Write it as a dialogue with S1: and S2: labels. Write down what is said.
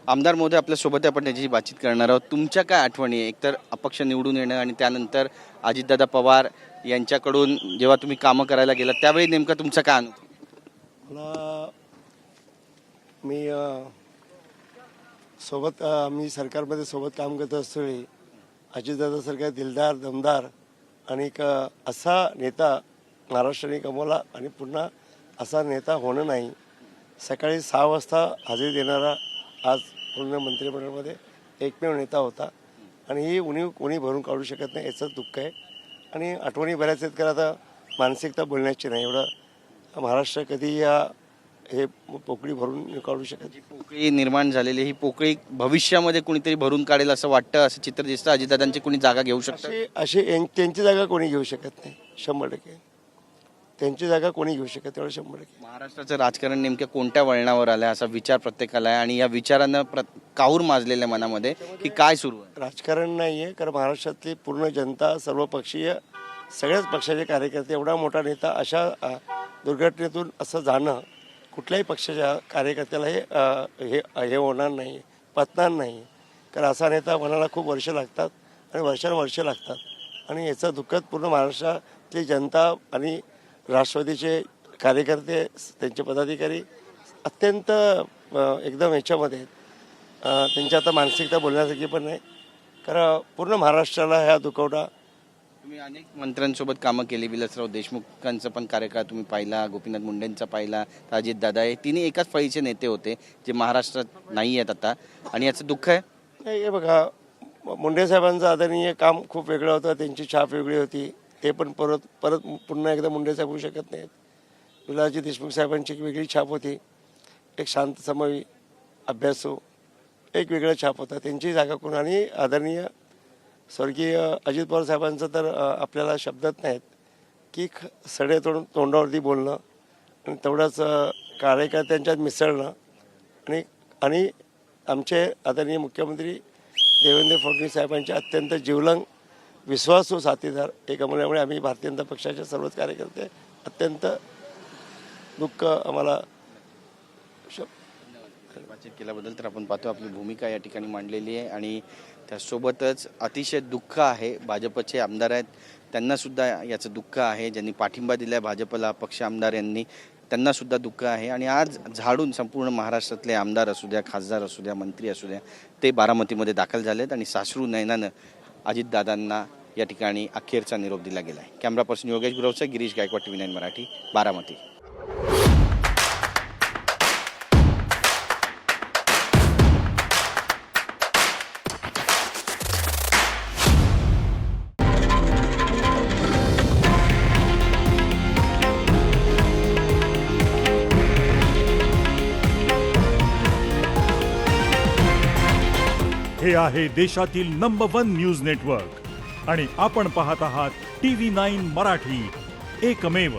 S1: आमदार महोदय आपल्यासोबत आहे, आपण त्याची बातचीत करणार आहोत. तुमच्या काय आठवणी आहे? एकतर अपक्ष निवडून येणं आणि त्यानंतर अजितदादा पवार यांच्याकडून जेव्हा तुम्ही कामं करायला गेलात त्यावेळी नेमका तुमचा काय अनुभव?
S2: मला मी आम्ही सरकारमध्ये सोबत काम करत असताना अजितदादासारखा दिलदार दमदार आणि एक असा नेता महाराष्ट्राने कमवला आणि पुन्हा असा नेता होणं नाही. सकाळी 6 वाजता हजेरी देणारा आज पूर्ण मंत्रिमंडळामध्ये एकमेव नेता होता आणि ही कोणी भरून काढू शकत नाही, याचं दुःख आहे. आणि आठवणी बऱ्याच आहेत, कारण आता मानसिकता बोलण्याची नाही. एवढं महाराष्ट्र कधी हे पोकळी भरून काढू शकत.
S1: जी पोकळी निर्माण झालेली ही पोकळी भविष्यामध्ये कुणीतरी भरून काढेल असं वाटतं, असं चित्र दिसतं. अजितदादांची कोणी जागा घेऊ शकतं?
S2: त्यांची जागा कोणी घेऊ शकत नाही. 100% त्यांची जागा कोणी घेऊ शकत, एवढं 100%.
S1: महाराष्ट्राचं राजकारण नेमक्या कोणत्या वळणावर आलंय असा विचार प्रत्येकाला आहे आणि या विचारानं काहूर माजलेल्या मनामध्ये की काय सुरू आहे?
S2: राजकारण नाही आहे, कारण महाराष्ट्रातली पूर्ण जनता, सर्वपक्षीय सगळ्याच पक्षाचे कार्यकर्ते, एवढा मोठा नेता अशा दुर्घटनेतून असं जाणं कुठल्याही पक्षाच्या कार्यकर्त्याला हे होणार नाही, पचणार नाही. कारण असा नेता म्हणायला खूप वर्ष लागतात आणि वर्षानुवर्ष लागतात आणि याचं दुःखद पूर्ण महाराष्ट्रातली जनता आणि राष्ट्रवादीचे कार्यकर्ते, त्यांचे पदाधिकारी अत्यंत एकदम याच्यामध्ये आहेत. त्यांची आता मानसिकता बोलण्यासारखी पण नाही, कारण पूर्ण महाराष्ट्राला ह्या दुखवटा.
S1: तुम्ही अनेक मंत्र्यांसोबत कामं केली. विलासराव देशमुखांचा पण कार्यकाळ तुम्ही पाहिला, गोपीनाथ मुंडेंचा पाहिला, तर अजितदादा हे तिन्ही एकाच फळीचे नेते होते जे महाराष्ट्रात नाही आहेत आता, आणि याचं दुःख आहे.
S2: नाही, हे बघा, मुंडे साहेबांचं आदरणीय काम खूप वेगळं होतं, त्यांची छाप वेगळी होती. ते पण परत पुन्हा एकदा मुंडे साहेब होऊ शकत नाहीत. विलासजी देशमुख साहेबांची एक वेगळी छाप होती, एक शांत समवी अभ्यासू, एक वेगळा छाप होता. त्यांची जागा कोण? आणि आदरणीय स्वर्गीय अजित पवार साहेबांचं तर आपल्याला शब्दात नाहीत की सडे तोंडावरती बोलणं आणि तेवढंच कार्यकर्त्यांच्यात मिसळणं आणि आमचे आदरणीय मुख्यमंत्री देवेंद्र फडणवीस साहेबांचे अत्यंत जिवलग विश्वासू साथीदार हे गमावल्यामुळे आम्ही भारतीय जनता पक्षाचे सर्वच कार्यकर्ते अत्यंत दुःख आम्हाला.
S1: बातचीत केल्याबद्दल तर आपण पाहतो आपली भूमिका या ठिकाणी मांडलेली आहे आणि त्यासोबतच अतिशय दुःख आहे. भाजपचे आमदार आहेत, त्यांनासुद्धा याचं दुःख आहे. ज्यांनी पाठिंबा दिला आहे भाजपला, पक्ष आमदार यांनी, त्यांनासुद्धा दुःख आहे. आणि आज झाडून संपूर्ण महाराष्ट्रातले आमदार असू द्या, खासदार असू द्या, मंत्री असू द्या, ते बारामतीमध्ये दाखल झालेत आणि साश्रू नयनानं अजितदादांना या ठिकाणी अखेरचा निरोप दिला गेला आहे. कॅमेरा पर्सन योगेश गुरवचा, गिरीश गायकवाड, TV9 मराठी, बारामती.
S3: हे आहे देशातील नंबर 1 न्यूज नेटवर्क आणि आपण पाहत आहात TV9 मराठी, एकमेव.